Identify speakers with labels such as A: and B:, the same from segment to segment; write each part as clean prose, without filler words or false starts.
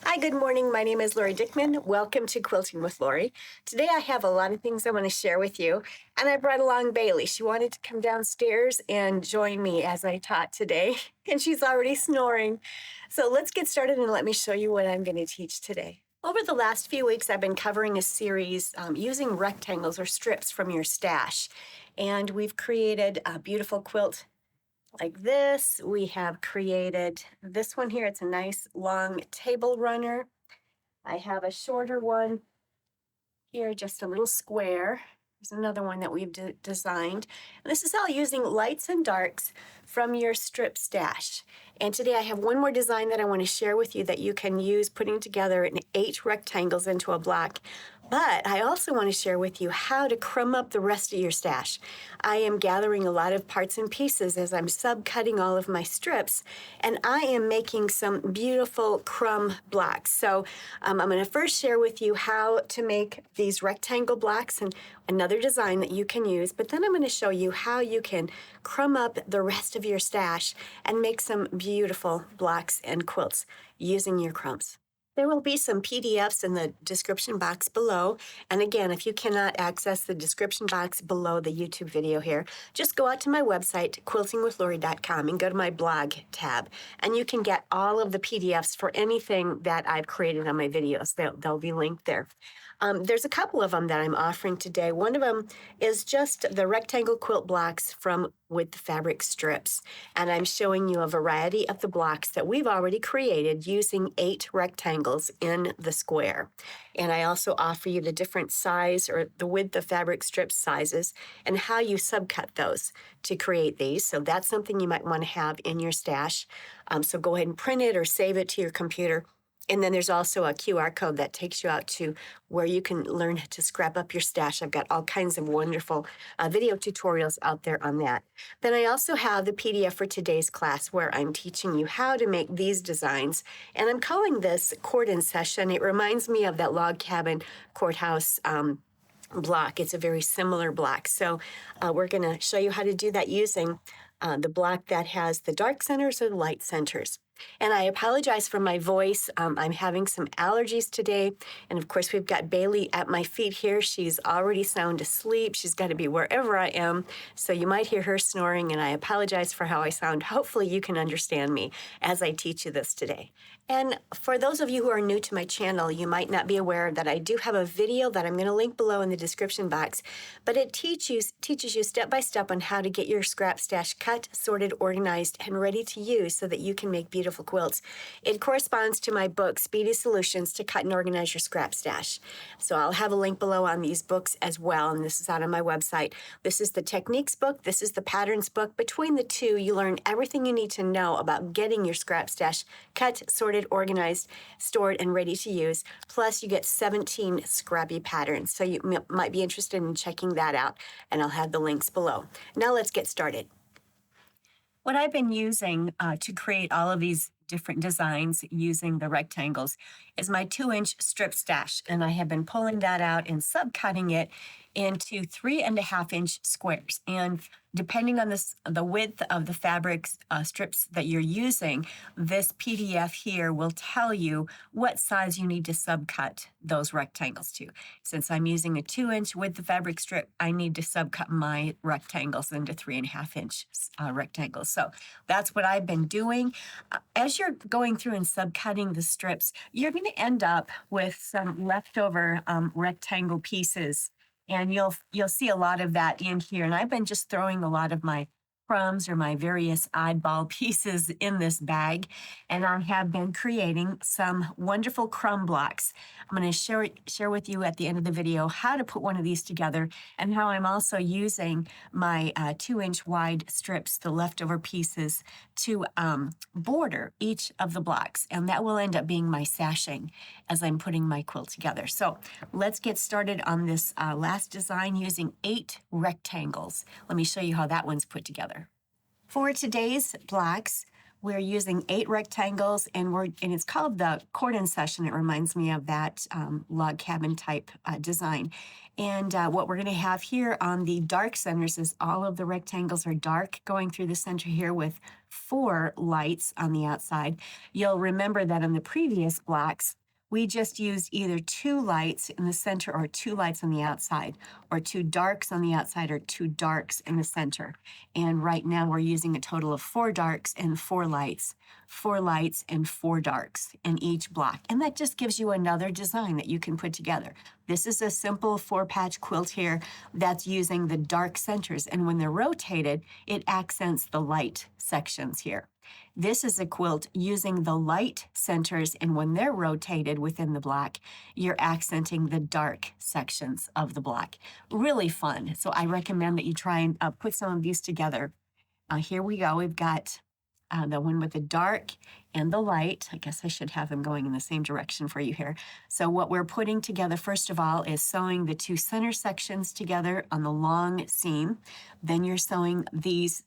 A: Hi, good morning. My name is Lori Dickman. Welcome to Quilting with Lori. Today I have a lot of things I want to share with you, and I brought along Bailey. She wanted to come downstairs and join me as I taught today, and she's already snoring. So let's get started and let me show you what I'm going to teach today. Over the last few weeks, I've been covering a series using rectangles or strips from your stash, and we've created a beautiful quilt like this. We have created this one here. It's a nice long table runner. I have a shorter one here, just a little square. There's another one that we've designed. And this is all using lights and darks from your strip stash. And today I have one more design that I want to share with you that you can use putting together 8 rectangles into a block. But I also want to share with you how to crumb up the rest of your stash. I am gathering a lot of parts and pieces as I'm subcutting all of my strips, and I am making some beautiful crumb blocks. So I'm going to first share with you how to make these rectangle blocks and another design that you can use, but then I'm going to show you how you can crumb up the rest of your stash and make some beautiful blocks and quilts using your crumbs. There will be some PDFs in the description box below. And again, if you cannot access the description box below the YouTube video here, just go out to my website, quiltingwithlori.com, and go to my blog tab. And you can get all of the PDFs for anything that I've created on my videos. They'll be linked there. There's a couple of them that I'm offering today. One of them is just the rectangle quilt blocks from with the fabric strips. And I'm showing you a variety of the blocks that we've already created using 8 rectangles in the square. And I also offer you the different size or the width of fabric strip sizes and how you subcut those to create these. So that's something you might want to have in your stash. So go ahead and print it or save it to your computer. And then there's also a QR code that takes you out to where you can learn to scrap up your stash. I've got all kinds of wonderful video tutorials out there on that. Then I also have the PDF for today's class where I'm teaching you how to make these designs. And I'm calling this cordon session. It reminds me of that log cabin courthouse block. It's a very similar block. So we're going to show you how to do that using the block that has the dark centers or the light centers. And I apologize for my voice. I'm having some allergies today. And of course, we've got Bailey at my feet here. She's already sound asleep. She's got to be wherever I am. So you might hear her snoring, and I apologize for how I sound. Hopefully you can understand me as I teach you this today. And for those of you who are new to my channel, you might not be aware that I do have a video that I'm going to link below in the description box, but it teaches you step by step on how to get your scrap stash cut, sorted, organized, and ready to use so that you can make beautiful quilts. It corresponds to my book, Speedy Solutions to Cut and Organize Your Scrap Stash. So I'll have a link below on these books as well, and this is out on my website. This is the techniques book. This is the patterns book. Between the two, you learn everything you need to know about getting your scrap stash cut, sorted, organized, stored, and ready to use. Plus, you get 17 scrappy patterns. So you might be interested in checking that out, and I'll have the links below. Now let's get started. What I've been using to create all of these different designs using the rectangles is my 2-inch strip stash, and I have been pulling that out and subcutting it into 3.5-inch squares. And depending on the width of the fabric strips that you're using, this PDF here will tell you what size you need to subcut those rectangles to. Since I'm using a 2-inch with the fabric strip, I need to subcut my rectangles into 3.5-inch rectangles. So that's what I've been doing. As you're going through and subcutting the strips, you're going to end up with some leftover rectangle pieces. And you'll see a lot of that in here. And I've been just throwing a lot of my crumbs or my various oddball pieces in this bag. And I have been creating some wonderful crumb blocks. I'm going to share with you at the end of the video how to put one of these together and how I'm also using my 2-inch wide strips, the leftover pieces, to border each of the blocks. And that will end up being my sashing as I'm putting my quilt together. So let's get started on this last design using 8 rectangles. Let me show you how that one's put together. For today's blocks, We're using 8 rectangles, and it's called the cordon session. It reminds me of that log cabin type design. And what we're going to have here on the dark centers is all of the rectangles are dark going through the center here with 4 lights on the outside. You'll remember that in the previous blocks, we just used either 2 lights in the center or 2 lights on the outside, or 2 darks on the outside or 2 darks in the center. And right now we're using a total of 4 darks and 4 lights, 4 lights and 4 darks in each block. And that just gives you another design that you can put together. This is a simple 4-patch quilt here that's using the dark centers. And when they're rotated, it accents the light sections here. This is a quilt using the light centers, and when they're rotated within the block, you're accenting the dark sections of the block. Really fun. So I recommend that you try and put some of these together. Here we go. We've got the one with the dark and the light. I guess I should have them going in the same direction for you here. So what we're putting together, first of all, is sewing the 2 center sections together on the long seam. Then you're sewing these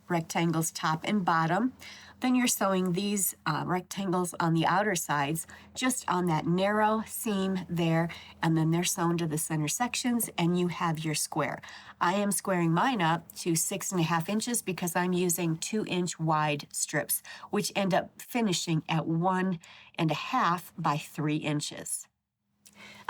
A: rectangles top and bottom. Then you're sewing these rectangles on the outer sides, just on that narrow seam there, and then they're sewn to the center sections, and you have your square. I am squaring mine up to 6.5 inches because I'm using 2-inch wide strips, which end up finishing at 1.5 by 3 inches.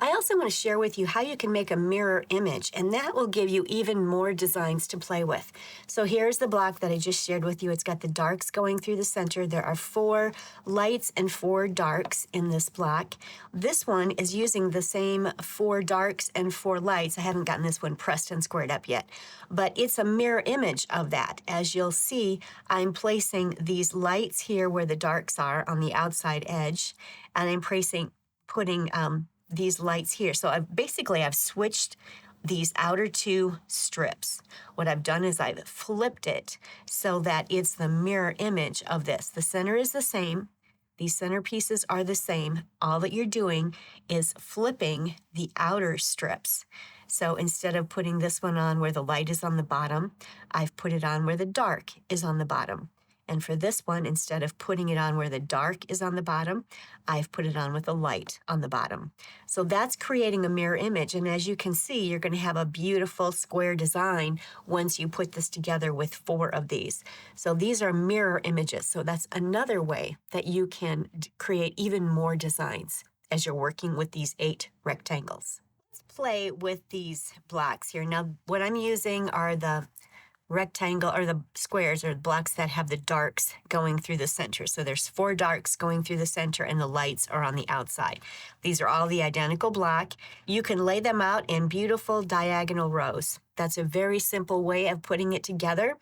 A: I also want to share with you how you can make a mirror image, and that will give you even more designs to play with. So here's the block that I just shared with you. It's got the darks going through the center. There are 4 lights and 4 darks in this block. This one is using the same 4 darks and 4 lights. I haven't gotten this one pressed and squared up yet, but it's a mirror image of that. As you'll see, I'm placing these lights here where the darks are on the outside edge, and I'm putting these lights here. So I've switched these outer 2 strips. What I've done is I've flipped it so that it's the mirror image of this. The center is the same. These center pieces are the same. All that you're doing is flipping the outer strips. So instead of putting this one on where the light is on the bottom, I've put it on where the dark is on the bottom. And for this one, instead of putting it on where the dark is on the bottom, I've put it on with the light on the bottom. So that's creating a mirror image. And as you can see, you're going to have a beautiful square design once you put this together with 4 of these. So these are mirror images. So that's another way that you can create even more designs as you're working with these 8 rectangles. Let's play with these blocks here. Now, what I'm using are the rectangle or the squares or blocks that have the darks going through the center. So there's 4 darks going through the center and the lights are on the outside. These are all the identical block. You can lay them out in beautiful diagonal rows. That's a very simple way of putting it together.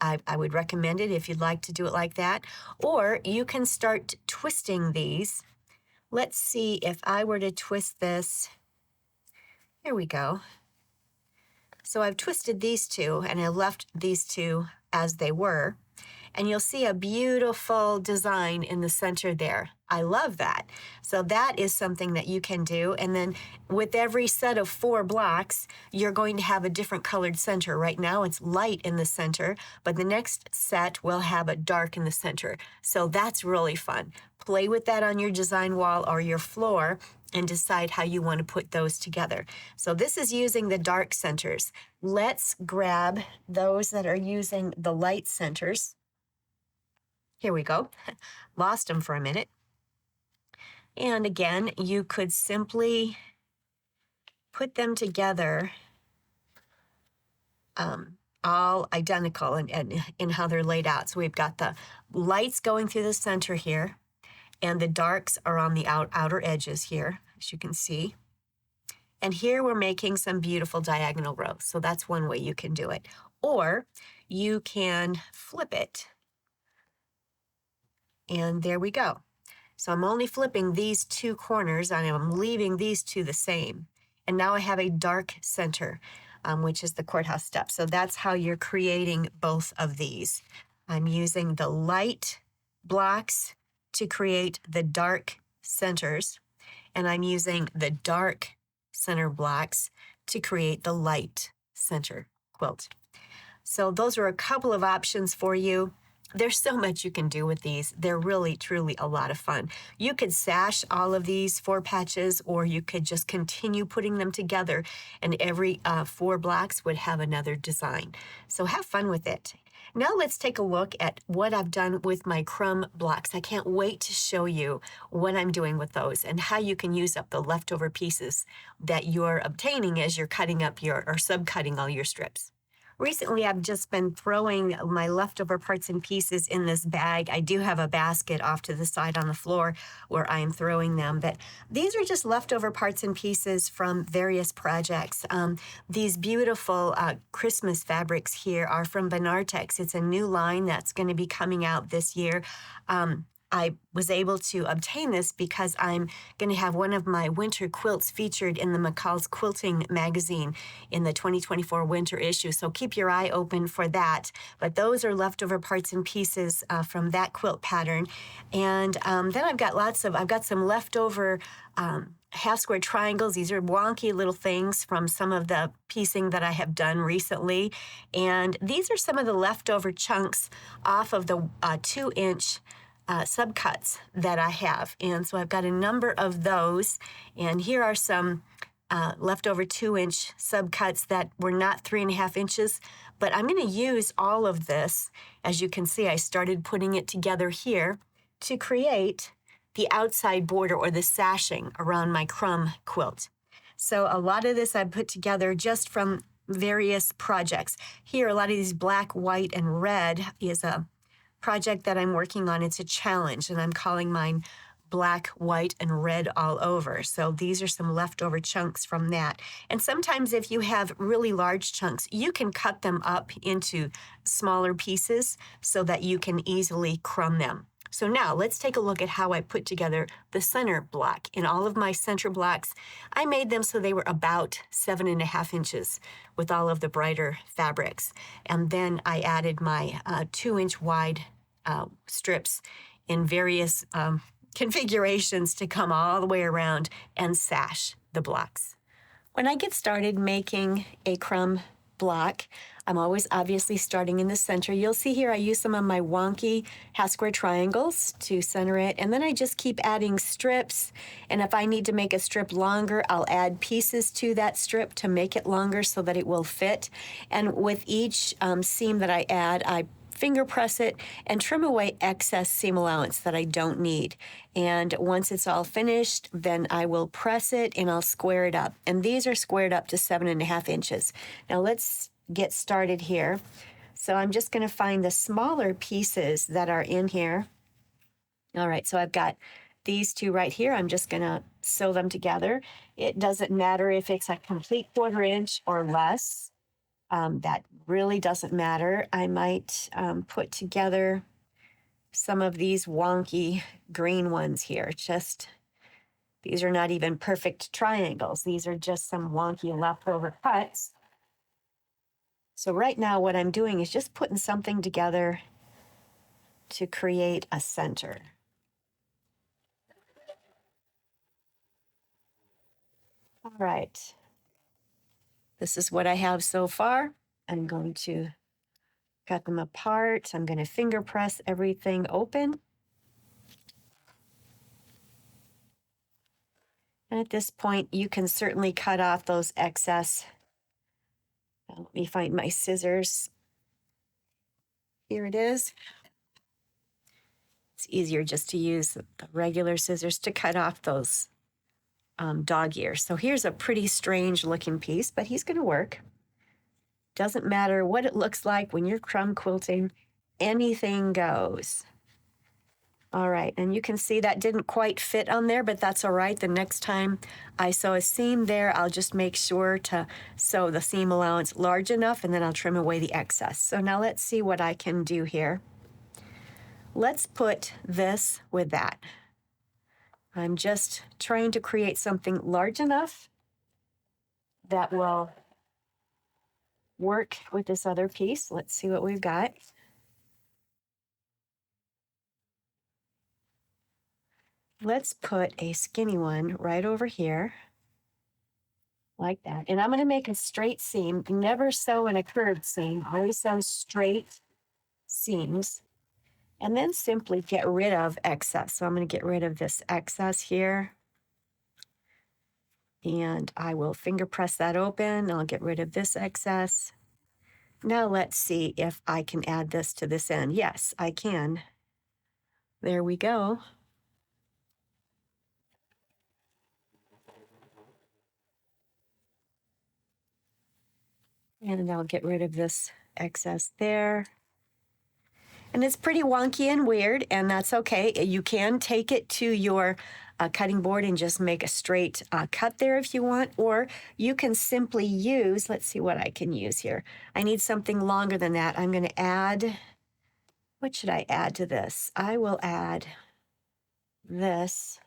A: I would recommend it if you'd like to do it like that. Or you can start twisting these. Let's see if I were to twist this. Here we go. So I've twisted these 2 and I left these 2 as they were. And you'll see a beautiful design in the center there. I love that. So that is something that you can do. And then with every set of 4 blocks, you're going to have a different colored center. Right now it's light in the center, but the next set will have a dark in the center. So that's really fun. Play with that on your design wall or your floor and decide how you want to put those together. So this is using the dark centers. Let's grab those that are using the light centers. Here we go. Lost them for a minute. And again, you could simply put them together all identical in how they're laid out. So we've got the lights going through the center here, and the darks are on the outer edges here, as you can see. And here we're making some beautiful diagonal rows. So that's one way you can do it. Or you can flip it. And there we go. So I'm only flipping these 2 corners and I'm leaving these 2 the same. And now I have a dark center, which is the courthouse step. So that's how you're creating both of these. I'm using the light blocks to create the dark centers, and I'm using the dark center blocks to create the light center quilt. So those are a couple of options for you. There's so much you can do with these. They're really, truly a lot of fun. You could sash all of these 4 patches, or you could just continue putting them together, and every 4 blocks would have another design. So have fun with it. Now let's take a look at what I've done with my crumb blocks. I can't wait to show you what I'm doing with those and how you can use up the leftover pieces that you're obtaining as you're cutting up or subcutting all your strips. Recently, I've just been throwing my leftover parts and pieces in this bag. I do have a basket off to the side on the floor where I'm throwing them, but these are just leftover parts and pieces from various projects. These beautiful Christmas fabrics here are from Benartex. It's a new line that's going to be coming out this year. I was able to obtain this because I'm going to have one of my winter quilts featured in the McCall's Quilting magazine in the 2024 winter issue. So keep your eye open for that. But those are leftover parts and pieces from that quilt pattern. And then I've got some leftover half square triangles. These are wonky little things from some of the piecing that I have done recently. And these are some of the leftover chunks off of the 2-inch subcuts that I have. And so I've got a number of those. And here are some leftover 2-inch subcuts that were not 3.5 inches. But I'm going to use all of this. As you can see, I started putting it together here to create the outside border or the sashing around my crumb quilt. So a lot of this I put together just from various projects. Here, a lot of these black, white, and red is a project that I'm working on. It's a challenge, and I'm calling mine Black, White, and Red All Over. So these are some leftover chunks from that. And sometimes if you have really large chunks, you can cut them up into smaller pieces so that you can easily crumb them. So now let's take a look at how I put together the center block. In all of my center blocks, I made them so they were about 7.5 inches with all of the brighter fabrics. And then I added my 2-inch wide strips in various configurations to come all the way around and sash the blocks. When I get started making a crumb block, I'm always obviously starting in the center. You'll see here I use some of my wonky half square triangles to center it, and then I just keep adding strips, and if I need to make a strip longer, I'll add pieces to that strip to make it longer so that it will fit. And with each seam that I add, I finger press it and trim away excess seam allowance that I don't need. And once it's all finished, then I will press it and I'll square it up. And these are squared up to 7.5 inches. Now let's get started here. So I'm just going to find the smaller pieces that are in here. All right, so I've got these two right here. I'm just going to sew them together. It doesn't matter if it's a complete 1/4 inch or less. That really doesn't matter. I might put together some of these wonky green ones here. These are not even perfect triangles. These are just some wonky leftover cuts. So right now what I'm doing is just putting something together to create a center. All right. This is what I have so far. I'm going to cut them apart. I'm going to finger press everything open. And at this point, you can certainly cut off those excess. Let me find my scissors. Here it is. It's easier just to use the regular scissors to cut off those dog ears. So here's a pretty strange looking piece, but he's going to work. Doesn't matter what it looks like when you're crumb quilting, anything goes. All right, and you can see that didn't quite fit on there, but that's all right. The next time I sew a seam there, I'll just make sure to sew the seam allowance large enough, and then I'll trim away the excess. So now let's see what I can do here. Let's put this with that. I'm just trying to create something large enough that will work with this other piece. Let's see what we've got. Let's put a skinny one right over here, like that. And I'm going to make a straight seam. Never sew in a curved seam. Always sew straight seams. and then simply get rid of excess. So I'm going to get rid of this excess here. And I will finger press that open. I'll get rid of this excess. Now let's see if I can add this to this end. Yes, I can. There we go. And I'll get rid of this excess there. And it's pretty wonky and weird, and that's okay. You can take it to your cutting board and just make a straight cut there if you want, or you can simply use, let's see what I can use here. I need something longer than that. I'm going to add, what should I add to this? I will add this.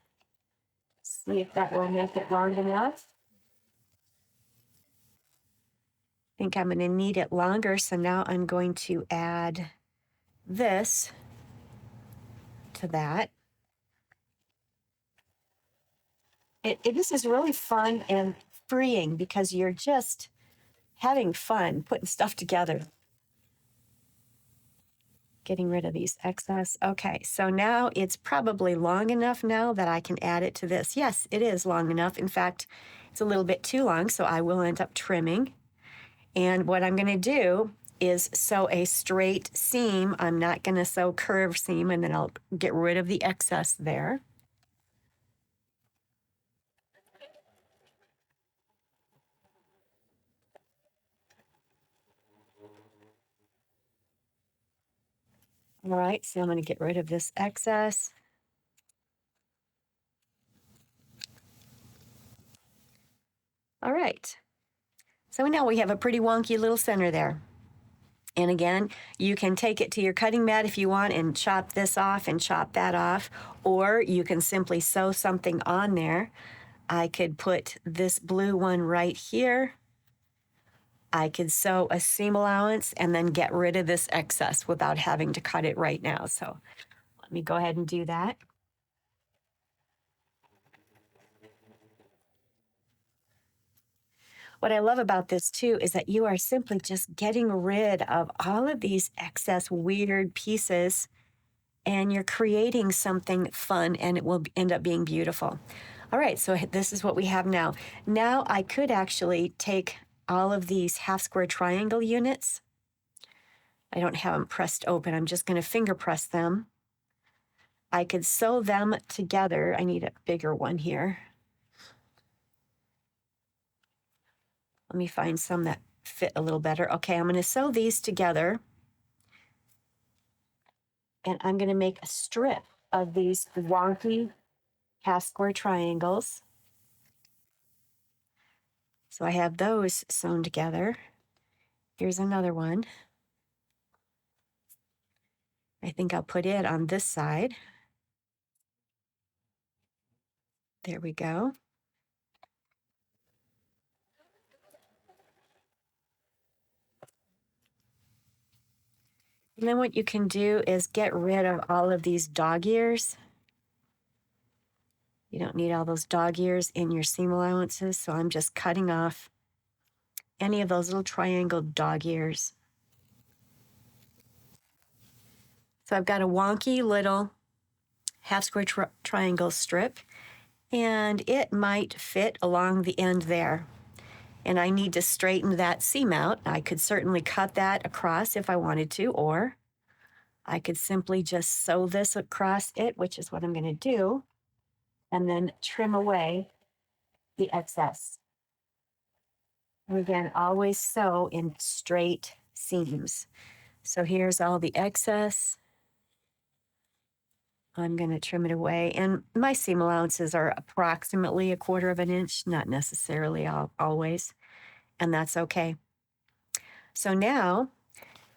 A: See if that will make it long enough. I think I'm going to need it longer, so now I'm going to add this to that. This is really fun and freeing because you're just having fun putting stuff together. Getting rid of these excess. Okay, so now it's probably long enough now that I can add it to this. Yes, it is long enough. In fact, it's a little bit too long, so I will end up trimming. And what I'm going to do is sew a straight seam. I'm not going to sew curved seam, and then I'll get rid of the excess there. All right, so I'm going to get rid of this excess. All right, so now we have a pretty wonky little center there. And again, you can take it to your cutting mat if you want and chop this off and chop that off, or you can simply sew something on there. I could put this blue one right here. I could sew a seam allowance and then get rid of this excess without having to cut it right now. So let me go ahead and do that. What I love about this too is that you are simply just getting rid of all of these excess weird pieces, and you're creating something fun, and it will end up being beautiful. All right, so this is what we have now. Now I could actually take all of these half square triangle units. I don't have them pressed open. I'm just going to finger press them. I could sew them together. I need a bigger one here. Let me find some that fit a little better. Okay, I'm going to sew these together. And I'm going to make a strip of these wonky half square triangles. So I have those sewn together. Here's another one. I think I'll put it on this side. There we go. And then what you can do is get rid of all of these dog ears. You don't need all those dog ears in your seam allowances, so I'm just cutting off any of those little triangle dog ears. So I've got a wonky little half square triangle strip, and it might fit along the end there. And I need to straighten that seam out. I could certainly cut that across if I wanted to, or I could simply just sew this across it, which is what I'm going to do, and then trim away the excess. And again, always sew in straight seams. So here's all the excess. I'm going to trim it away. And my seam allowances are approximately 1/4 of an inch, not necessarily always, and that's okay. So now,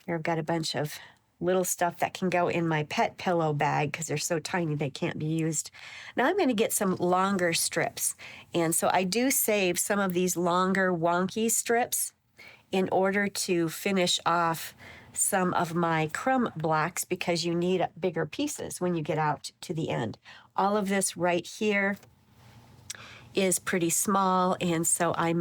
A: here I've got a bunch of little stuff that can go in my pet pillow bag because they're so tiny they can't be used. Now I'm going to get some longer strips. And so I do save some of these longer wonky strips in order to finish off some of my crumb blocks because you need bigger pieces when you get out to the end. All of this right here is pretty small, and so I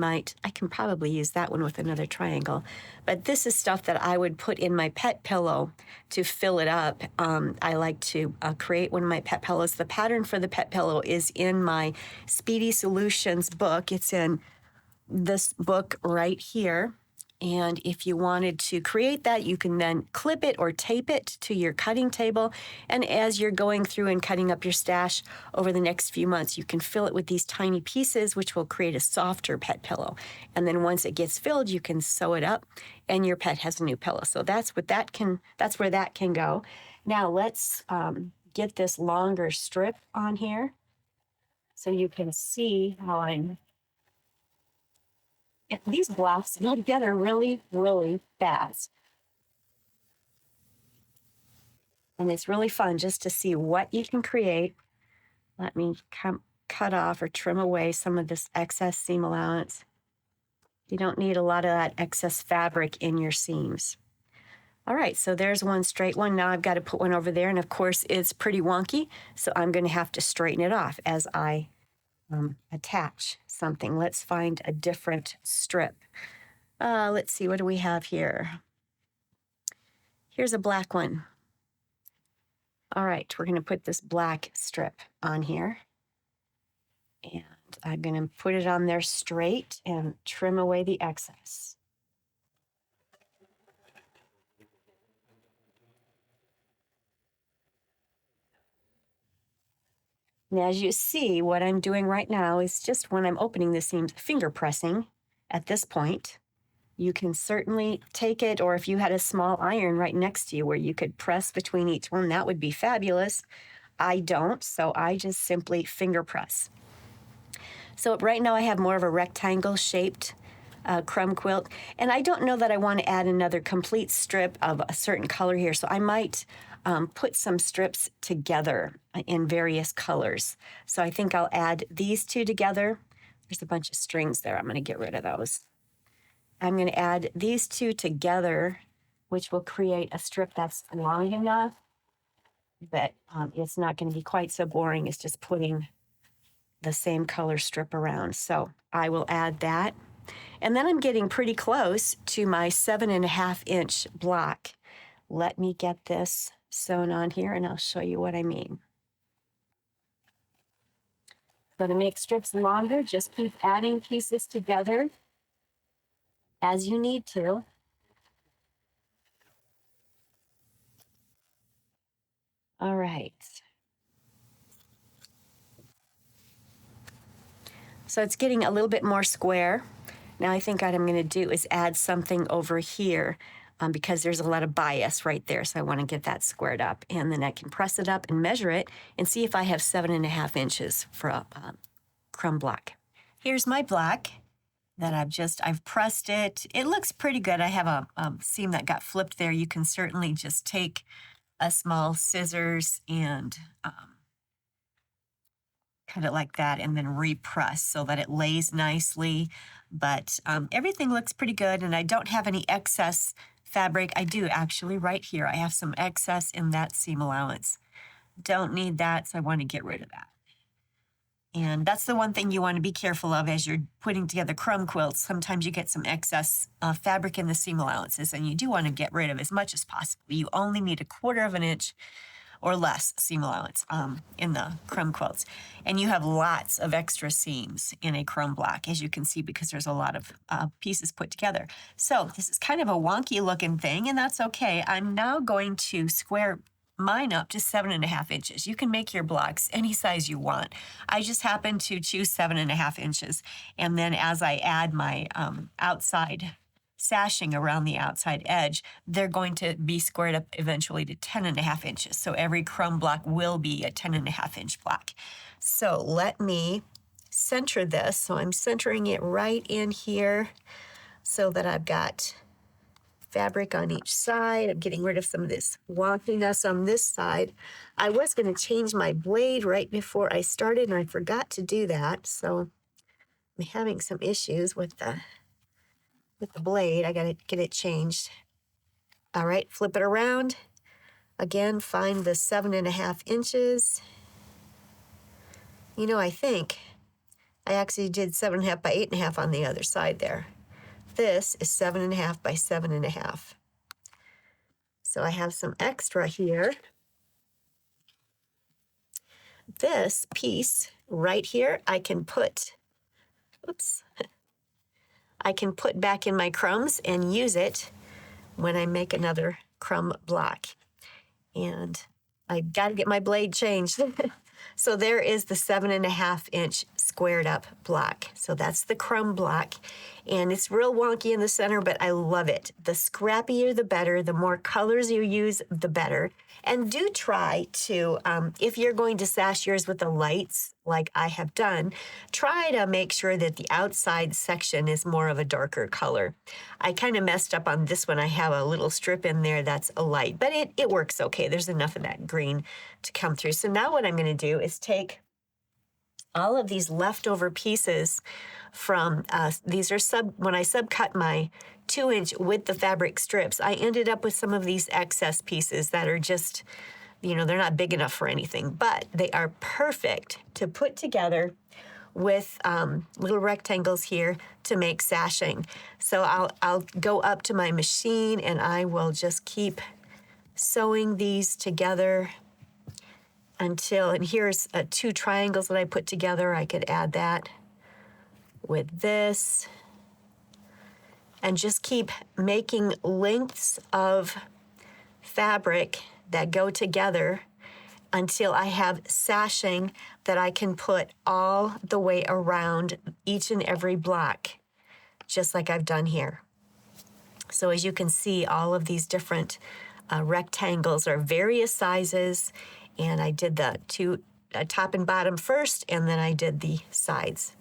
A: can probably use that one with another triangle. But this is stuff that I would put in my pet pillow to fill it up. I like to create one of my pet pillows. The pattern for the pet pillow is in my Speedy Solutions book. It's in this book right here. And if you wanted to create that, you can then clip it or tape it to your cutting table. And as you're going through and cutting up your stash over the next few months, you can fill it with these tiny pieces, which will create a softer pet pillow. And then once it gets filled, you can sew it up and your pet has a new pillow. So that's where that can go. Now let's get this longer strip on here so you can see how these blocks go together really, really fast. And it's really fun just to see what you can create. Let me cut off or trim away some of this excess seam allowance. You don't need a lot of that excess fabric in your seams. All right, so there's one straight one. Now I've got to put one over there. And of course, it's pretty wonky, so I'm going to have to straighten it off as I attach something. Let's find a different strip. Let's see, what do we have here? Here's a black one. All right, we're going to put this black strip on here. And I'm going to put it on there straight and trim away the excess. And as you see, what I'm doing right now is just when I'm opening the seams, finger pressing at this point. You can certainly take it, or if you had a small iron right next to you where you could press between each one, that would be fabulous. I don't, so I just simply finger press. So right now I have more of a rectangle shaped crumb quilt, and I don't know that I want to add another complete strip of a certain color here, so I might put some strips together in various colors. So I think I'll add these two together. There's a bunch of strings there. I'm going to get rid of those. I'm going to add these two together, which will create a strip that's long enough that it's not going to be quite so boring as just putting the same color strip around. So I will add that. And then I'm getting pretty close to my 7.5 inch block. Let me get this sewn on here and I'll show you what I mean. So to make strips longer, just keep adding pieces together as you need to. All right. So it's getting a little bit more square. Now I think what I'm going to do is add something over here because there's a lot of bias right there. So I want to get that squared up. And then I can press it up and measure it and see if I have 7.5 inches for a crumb block. Here's my block that I've pressed it. It looks pretty good. I have a seam that got flipped there. You can certainly just take a small scissors and cut it like that and then repress so that it lays nicely. But everything looks pretty good, and I don't have any excess fabric. I do actually right here. I have some excess in that seam allowance. Don't need that, so I want to get rid of that. And that's the one thing you want to be careful of as you're putting together crumb quilts. Sometimes you get some excess fabric in the seam allowances, and you do want to get rid of as much as possible. You only need 1/4 inch or less seam allowance in the crumb quilts. And you have lots of extra seams in a crumb block, as you can see, because there's a lot of pieces put together. So this is kind of a wonky looking thing, and that's okay. I'm now going to square mine up to 7.5 inches. You can make your blocks any size you want. I just happen to choose 7.5 inches. And then as I add my outside sashing around the outside edge, they're going to be squared up eventually to 10.5 inches. So every crumb block will be a 10.5 inch block. So let me center this. So I'm centering it right in here so that I've got fabric on each side. I'm getting rid of some of this wonkiness on this side. I was going to change my blade right before I started, and I forgot to do that. So I'm having some issues with the blade. I got to get it changed. All right, flip it around. Again, find the 7.5 inches. You know, I think I actually did 7.5 by 8.5 on the other side there. This is 7.5 by 7.5. So I have some extra here. This piece right here, I can put, oops, I can put back in my crumbs and use it when I make another crumb block. And I got to get my blade changed. So there is the 7.5-inch squared up block. So that's the crumb block. And it's real wonky in the center, but I love it. The scrappier, the better. The more colors you use, the better. And do try to, if you're going to sash yours with the lights, like I have done, try to make sure that the outside section is more of a darker color. I kind of messed up on this one. I have a little strip in there that's a light, but it works okay. There's enough of that green to come through. So now what I'm going to do is take all of these leftover pieces from, these are when I subcut my 2-inch with the fabric strips, I ended up with some of these excess pieces that are just, you know, they're not big enough for anything, but they are perfect to put together with little rectangles here to make sashing. So I'll go up to my machine and I will just keep sewing these together until, and here's 2 triangles that I put together. I could add that with this and just keep making lengths of fabric that go together until I have sashing that I can put all the way around each and every block, just like I've done here. So as you can see, all of these different rectangles are various sizes, and I did the 2 top and bottom first, and then I did the sides.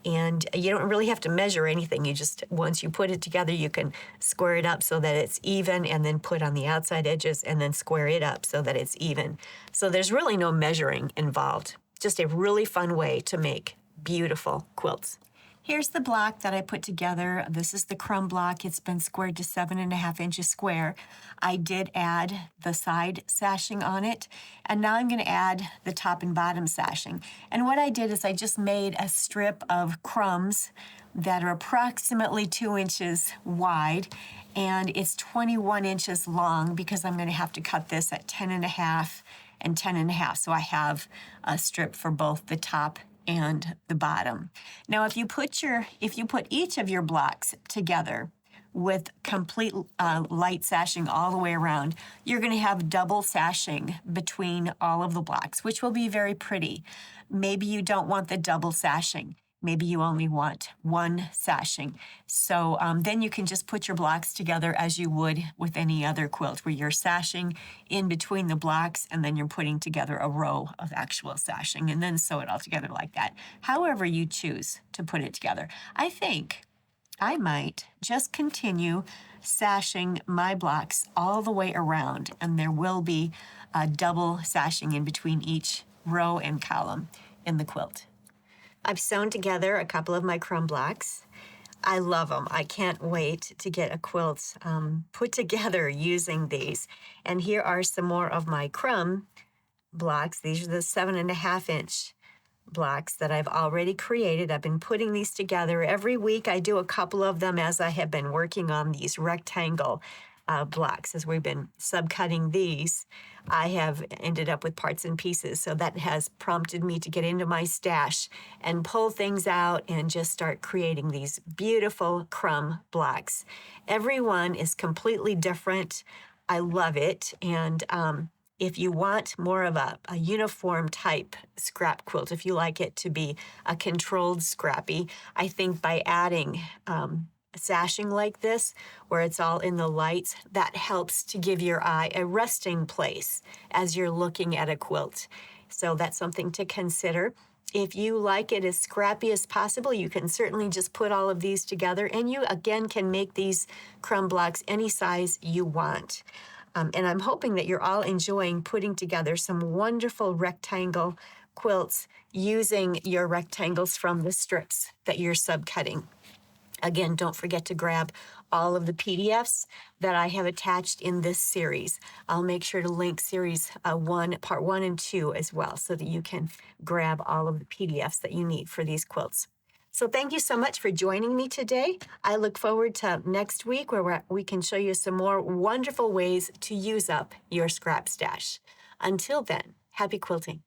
A: And you don't really have to measure anything. You just, once you put it together, you can square it up so that it's even, and then put on the outside edges and then square it up so that it's even. So there's really no measuring involved. Just a really fun way to make beautiful quilts. Here's the block that I put together. This is the crumb block. It's been squared to 7.5 inches square. I did add the side sashing on it, and now I'm going to add the top and bottom sashing. And what I did is I just made a strip of crumbs that are approximately 2 inches wide, and it's 21 inches long because I'm going to have to cut this at 10.5 and 10.5. So I have a strip for both the top and the bottom. Now, if you put each of your blocks together with complete light sashing all the way around, you're going to have double sashing between all of the blocks, which will be very pretty. Maybe you don't want the double sashing. Maybe you only want one sashing. So then you can just put your blocks together as you would with any other quilt, where you're sashing in between the blocks and then you're putting together a row of actual sashing and then sew it all together like that. However you choose to put it together. I think I might just continue sashing my blocks all the way around, and there will be a double sashing in between each row and column in the quilt. I've sewn together a couple of my crumb blocks. I love them. I can't wait to get a quilt put together using these. And here are some more of my crumb blocks. These are the 7.5-inch blocks that I've already created. I've been putting these together. Every week I do a couple of them as I have been working on these rectangle blocks. As we've been subcutting these, I have ended up with parts and pieces. So that has prompted me to get into my stash and pull things out and just start creating these beautiful crumb blocks. Every one is completely different. I love it. And if you want more of a uniform type scrap quilt, if you like it to be a controlled scrappy, I think by adding sashing like this, where it's all in the lights, that helps to give your eye a resting place as you're looking at a quilt. So that's something to consider. If you like it as scrappy as possible, you can certainly just put all of these together, and you again can make these crumb blocks any size you want. And I'm hoping that you're all enjoying putting together some wonderful rectangle quilts using your rectangles from the strips that you're subcutting. Again, don't forget to grab all of the PDFs that I have attached in this series. I'll make sure to link series part 1 and 2 as well, so that you can grab all of the PDFs that you need for these quilts. So thank you so much for joining me today. I look forward to next week where we can show you some more wonderful ways to use up your scrap stash. Until then, happy quilting.